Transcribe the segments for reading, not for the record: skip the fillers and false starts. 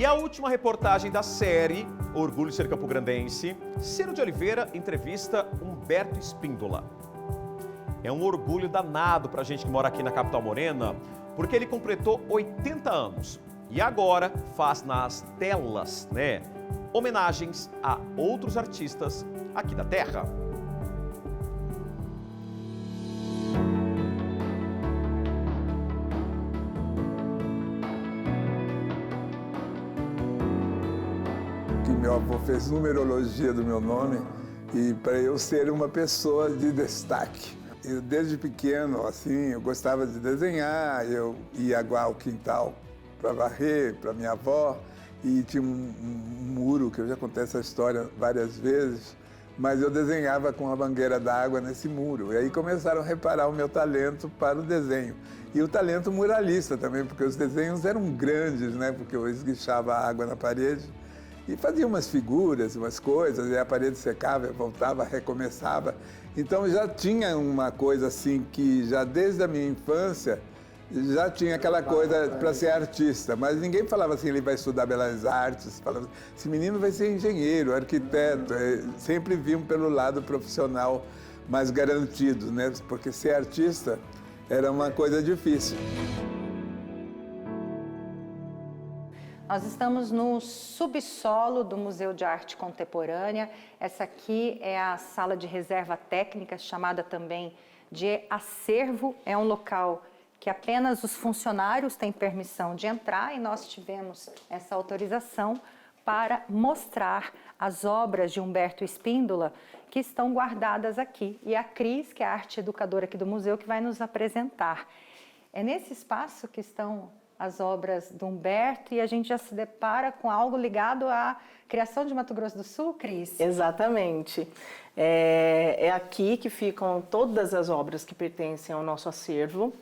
E a última reportagem da série Orgulho de Ser Campograndense, Ciro de Oliveira entrevista Humberto Espíndola. É um orgulho danado pra gente que mora aqui na capital morena, porque ele completou 80 anos e agora faz nas telas, homenagens a outros artistas aqui da terra. Meu avô fez numerologia do meu nome e para eu ser uma pessoa de destaque. Eu, desde pequeno, assim, eu gostava de desenhar, eu ia aguar o quintal para varrer, para minha avó, e tinha um muro, que eu já contei essa história várias vezes, mas eu desenhava com a mangueira d'água nesse muro. E aí começaram a reparar o meu talento para o desenho. E o talento muralista também, porque os desenhos eram grandes, porque eu esguichava a água na parede. E fazia umas figuras, umas coisas, e a parede secava, voltava, recomeçava. Então já tinha uma coisa assim que já desde a minha infância já tinha aquela coisa para ser artista, mas ninguém falava assim, ele vai estudar belas artes, falava, esse menino vai ser engenheiro, arquiteto, sempre viam pelo lado profissional mais garantido, porque ser artista era uma coisa difícil. Nós estamos no subsolo do Museu de Arte Contemporânea. Essa aqui é a sala de reserva técnica, chamada também de acervo. É um local que apenas os funcionários têm permissão de entrar e nós tivemos essa autorização para mostrar as obras de Humberto Espíndola que estão guardadas aqui. E a Cris, que é a arte educadora aqui do museu, que vai nos apresentar. É nesse espaço que estão as obras do Humberto, e a gente já se depara com algo ligado à criação de Mato Grosso do Sul, Cris? Exatamente. É aqui que ficam todas as obras que pertencem ao nosso acervo.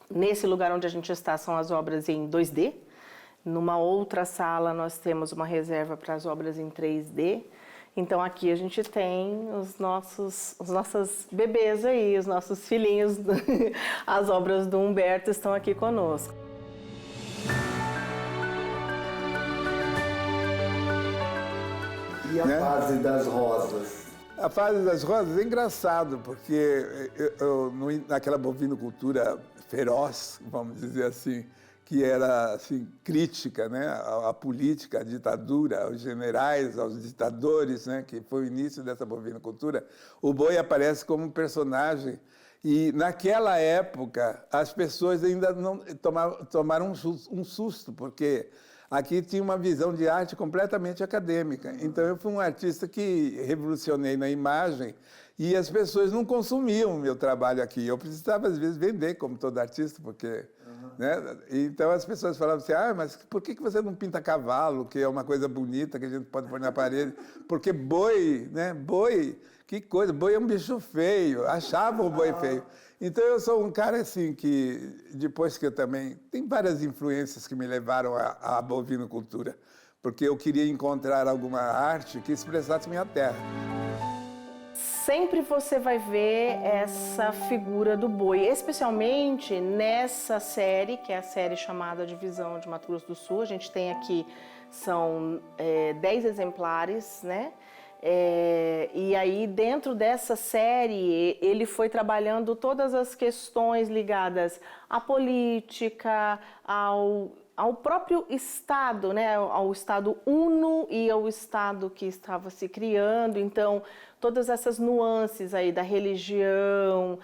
Nesse lugar onde a gente está são as obras em 2D. Numa outra sala nós temos uma reserva para as obras em 3D. Então aqui a gente tem os nossos bebês aí, os nossos filhinhos. As obras do Humberto estão aqui conosco. E a fase das rosas? A fase das rosas é engraçado, porque naquela bovinocultura feroz, vamos dizer assim, que era assim, crítica à política, à ditadura, aos generais, aos ditadores, que foi o início dessa bovinocultura, o boi aparece como um personagem. E naquela época as pessoas ainda não tomaram um susto, porque aqui tinha uma visão de arte completamente acadêmica. Então eu fui um artista que revolucionei na imagem e as pessoas não consumiam o meu trabalho aqui. Eu precisava, às vezes, vender, como todo artista, porque... Então as pessoas falavam assim, mas por que você não pinta cavalo, que é uma coisa bonita, que a gente pode pôr na parede? Porque boi, boi, que coisa, boi é um bicho feio, achavam o boi feio. Então eu sou um cara assim que, depois que eu também... Tem várias influências que me levaram à bovinocultura, porque eu queria encontrar alguma arte que expressasse minha terra. Sempre você vai ver essa figura do boi, especialmente nessa série, que é a série chamada Divisão de Mato Grosso do Sul. A gente tem aqui, são 10 exemplares, e aí dentro dessa série ele foi trabalhando todas as questões ligadas à política, ao próprio Estado, ao Estado Uno e ao Estado que estava se criando. Então, todas essas nuances aí da religião,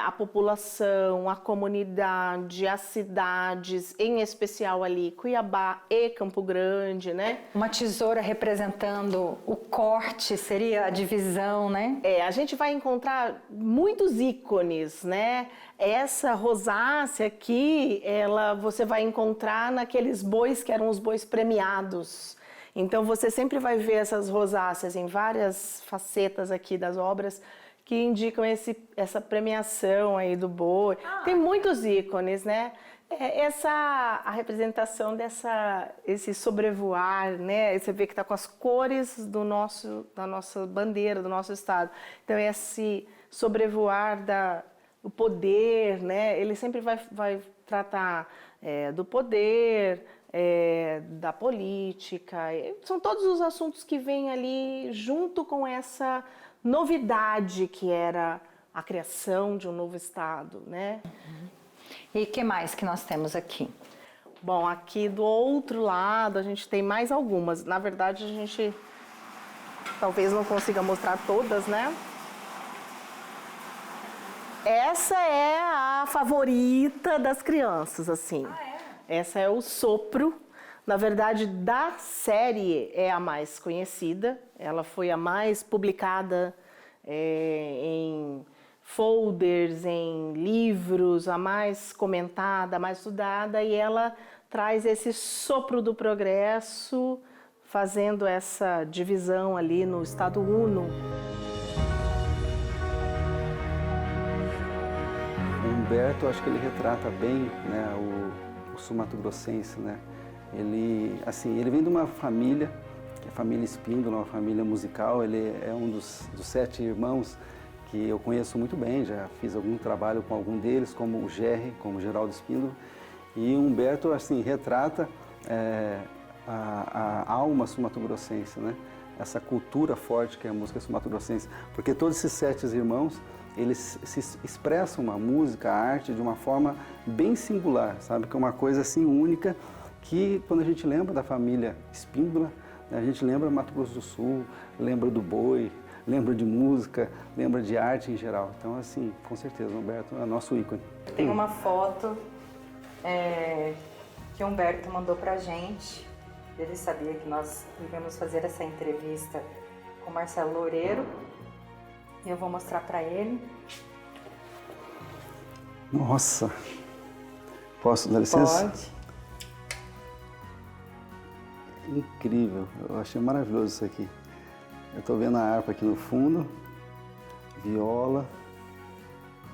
a população, a comunidade, as cidades, em especial ali Cuiabá e Campo Grande, Uma tesoura representando o corte, seria a divisão, a gente vai encontrar muitos ícones, Essa rosácea aqui, você vai encontrar naqueles bois que eram os bois premiados. Então você sempre vai ver essas rosáceas em várias facetas aqui das obras que indicam essa premiação aí do boi. Tem muitos ícones, a representação esse sobrevoar, Você vê que está com as cores da nossa bandeira, do nosso estado. Então esse sobrevoar o poder, Ele sempre vai tratar do poder, da política. São todos os assuntos que vêm ali junto com essa novidade que era a criação de um novo estado, né? E o que mais que nós temos aqui? Bom, aqui do outro lado a gente tem mais algumas. Na verdade, a gente talvez não consiga mostrar todas, né? Essa é a favorita das crianças, assim. Essa é o sopro. Na verdade, da série é a mais conhecida. Ela foi a mais publicada em folders, em livros, a mais comentada, a mais estudada. E ela traz esse sopro do progresso, fazendo essa divisão ali no Estado Uno. O Humberto, acho que ele retrata bem, né, o sul-mato-grossense, né? Ele vem de uma família, que é a família Espíndola, uma família musical. Ele é um dos 7 irmãos que eu conheço muito bem, já fiz algum trabalho com algum deles, como o Gerry, como o Geraldo Espíndola. E o Humberto, assim, retrata a alma sul-mato-grossense, né? Essa cultura forte que é a música sul-mato-grossense, porque todos esses 7 irmãos, eles se expressam a música, a arte de uma forma bem singular, sabe? Que é uma coisa assim única, que quando a gente lembra da família Espíndola, a gente lembra Mato Grosso do Sul, lembra do boi, lembra de música, lembra de arte em geral. Então, assim, com certeza, o Humberto é nosso ícone. Tem uma foto que o Humberto mandou pra gente. Ele sabia que nós iríamos fazer essa entrevista com Marcelo Loureiro. E eu vou mostrar para ele. Nossa! Posso dar licença? Pode. Incrível, eu achei maravilhoso isso aqui. Eu estou vendo a harpa aqui no fundo, viola,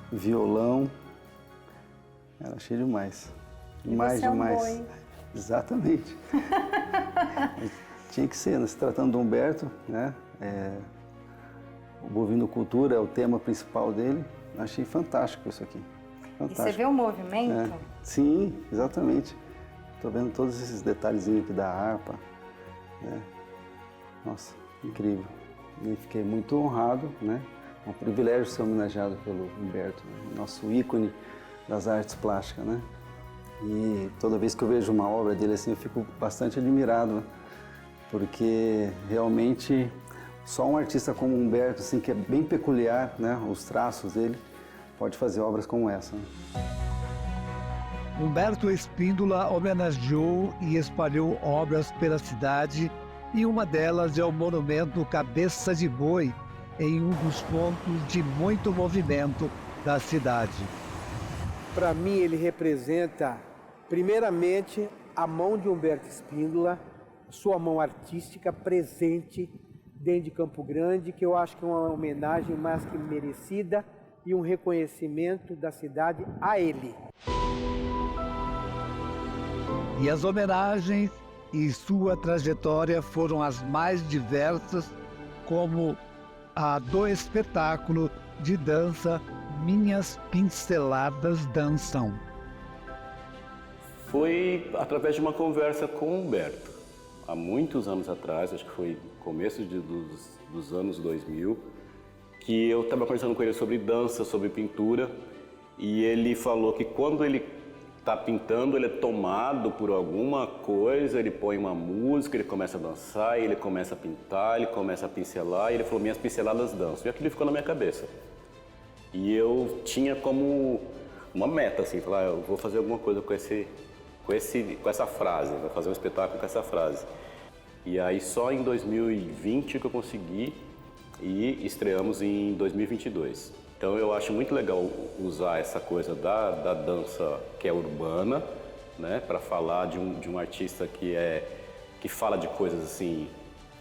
violão. Cara, achei demais. Demais, demais. Boi. Exatamente. Tinha que ser, né? Se tratando do Humberto, né? O Bovinocultura é o tema principal dele. Achei fantástico isso aqui. Fantástico. E você vê o movimento? Sim, exatamente. Estou vendo todos esses detalhezinhos aqui da harpa. Né? Nossa, incrível. E fiquei muito honrado, né? É um privilégio ser homenageado pelo Humberto, né? Nosso ícone das artes plásticas, né? E toda vez que eu vejo uma obra dele assim, eu fico bastante admirado, né? Porque realmente só um artista como Humberto, assim, que é bem peculiar, né? Os traços dele, pode fazer obras como essa. Né? Humberto Espíndola homenageou e espalhou obras pela cidade, e uma delas é o monumento Cabeça de Boi, em um dos pontos de muito movimento da cidade. Para mim, ele representa, primeiramente, a mão de Humberto Espíndola, sua mão artística presente dentro de Campo Grande, que eu acho que é uma homenagem mais que merecida e um reconhecimento da cidade a ele. E as homenagens e sua trajetória foram as mais diversas, como a do espetáculo de dança Minhas Pinceladas Dançam. Foi através de uma conversa com o Humberto, há muitos anos atrás, acho que foi começo dos anos 2000, que eu estava conversando com ele sobre dança, sobre pintura, e ele falou que quando ele está pintando, ele é tomado por alguma coisa, ele põe uma música, ele começa a dançar, ele começa a pintar, ele começa a pincelar, e ele falou, minhas pinceladas dançam. E aquilo ficou na minha cabeça. E eu tinha como uma meta, assim, falar, eu vou fazer alguma coisa com essa frase, vou fazer um espetáculo com essa frase. E aí só em 2020 que eu consegui, e estreamos em 2022. Então eu acho muito legal usar essa coisa da dança que é urbana, né, para falar de um artista que fala de coisas assim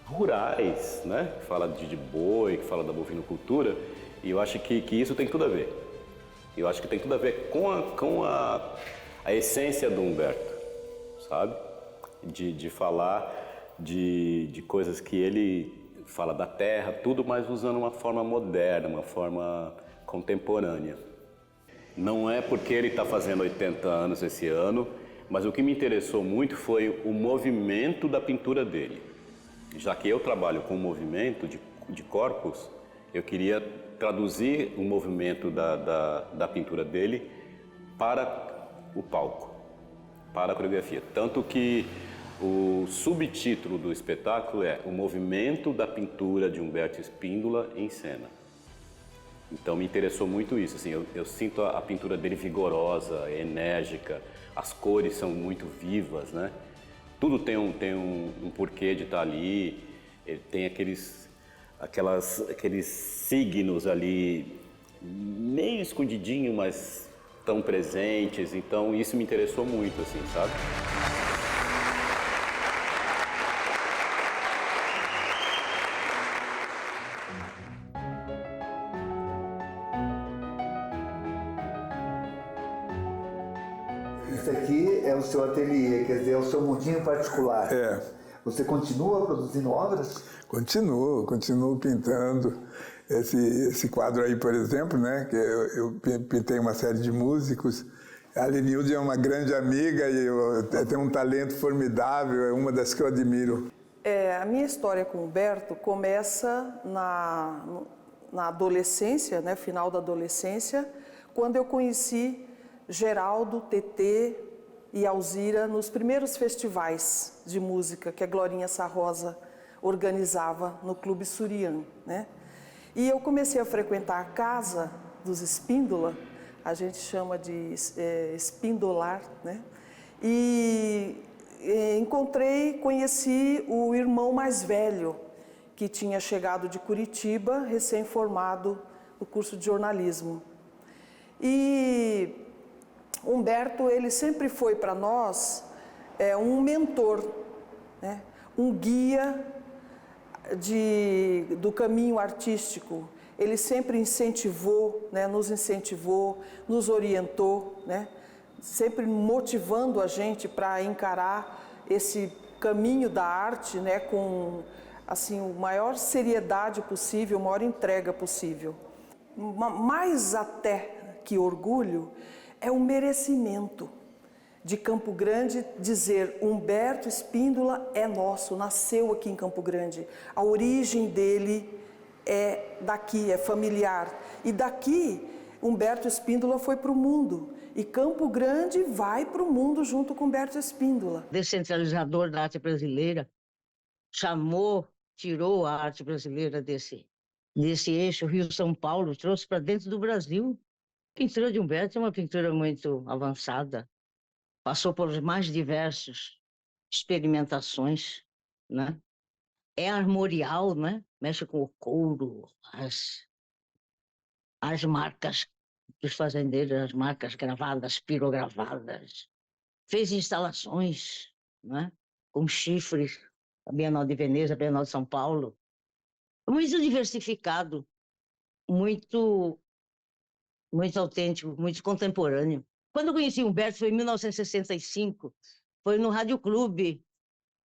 rurais, né, que fala de boi, que fala da bovinocultura, e eu acho que isso tem tudo a ver. Eu acho que tem tudo a ver com a essência do Humberto, sabe? De falar de coisas que ele fala da terra, tudo, mas usando uma forma moderna, uma forma contemporânea. Não é porque ele está fazendo 80 anos esse ano, Mas o que me interessou muito foi o movimento da pintura dele. Já que eu trabalho com movimento de corpos, eu queria traduzir o movimento da pintura dele para o palco, para a coreografia. Tanto que o subtítulo do espetáculo é O Movimento da Pintura de Humberto Spíndola em Cena. Então me interessou muito isso, assim, eu sinto a pintura dele vigorosa, enérgica, as cores são muito vivas, né? Tudo tem um porquê de estar ali, ele tem aqueles signos ali, meio escondidinho, mas tão presentes, então isso me interessou muito, assim, sabe? Isso aqui é o seu ateliê, quer dizer, é o seu mundinho particular. É. Você continua produzindo obras? Continuo pintando. Esse quadro aí, por exemplo, né, que eu pintei uma série de músicos. A Lenilde é uma grande amiga e tem um talento formidável, é uma das que eu admiro. A minha história com o Humberto começa na adolescência, né, final da adolescência, quando eu conheci Geraldo, Tetê e Alzira nos primeiros festivais de música que a Glorinha Sarrosa organizava no Clube Surian, né? E eu comecei a frequentar a casa dos Spíndola, a gente chama de espindolar, né? E conheci o irmão mais velho, que tinha chegado de Curitiba, recém-formado no curso de jornalismo. E Humberto, ele sempre foi para nós um mentor, né? Um guia do caminho artístico. Ele sempre incentivou, né? Nos orientou, né? Sempre motivando a gente para encarar esse caminho da arte, né? Com assim, a maior seriedade possível, a maior entrega possível. Mais até que orgulho, é um merecimento de Campo Grande dizer Humberto Spíndola é nosso, nasceu aqui em Campo Grande. A origem dele é daqui, é familiar. E daqui, Humberto Spíndola foi para o mundo. E Campo Grande vai para o mundo junto com Humberto Spíndola. Descentralizador da arte brasileira, tirou a arte brasileira desse eixo Rio-São Paulo, trouxe para dentro do Brasil. A pintura de Humberto é uma pintura muito avançada, passou por mais diversas experimentações, né? É armorial, né? Mexe com o couro, as marcas dos fazendeiros, as marcas gravadas, pirogravadas. Fez instalações, né? Com chifres, a Bienal de Veneza, a Bienal de São Paulo. Muito diversificado, muito autêntico, muito contemporâneo. Quando eu conheci Humberto foi em 1965, foi no Rádio Clube,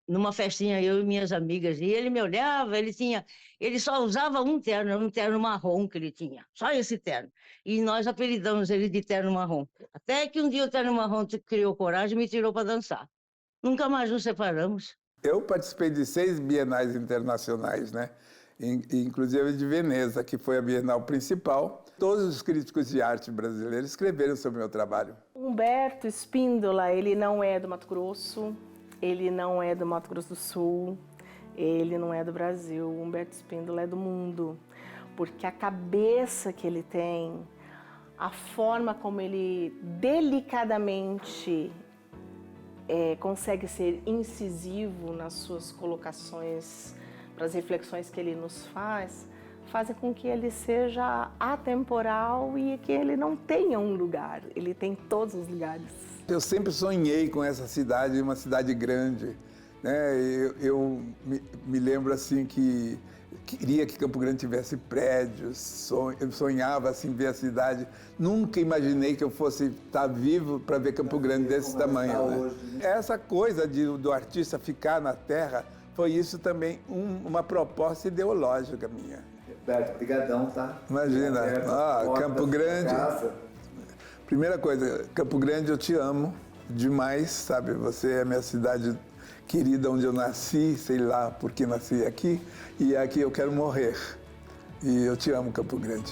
numa festinha, eu e minhas amigas, e ele me olhava, ele só usava um terno marrom que ele tinha, só esse terno. E nós apelidamos ele de terno marrom. Até que um dia o terno marrom criou coragem e me tirou para dançar. Nunca mais nos separamos. Eu participei de 6 bienais internacionais, né? Inclusive de Veneza, que foi a bienal principal. Todos os críticos de arte brasileiros escreveram sobre o meu trabalho. Humberto Spíndola, ele não é do Mato Grosso, ele não é do Mato Grosso do Sul, ele não é do Brasil. Humberto Spíndola é do mundo, porque a cabeça que ele tem, a forma como ele delicadamente consegue ser incisivo nas suas colocações, para as reflexões que ele nos faz, fazem com que ele seja atemporal e que ele não tenha um lugar, ele tem todos os lugares. Eu sempre sonhei com essa cidade, uma cidade grande, né? Eu me lembro assim que queria que Campo Grande tivesse prédios, eu sonhava assim ver a cidade. Nunca imaginei que eu fosse estar vivo para ver Campo Grande desse tamanho, né? Essa coisa do artista ficar na terra foi isso também uma proposta ideológica minha. Humberto, brigadão, tá? Imagina, Campo Grande. Primeira coisa, Campo Grande, eu te amo. demais, sabe? Você é a minha cidade querida, onde eu nasci, sei lá por que nasci aqui, e aqui eu quero morrer. E eu te amo, Campo Grande.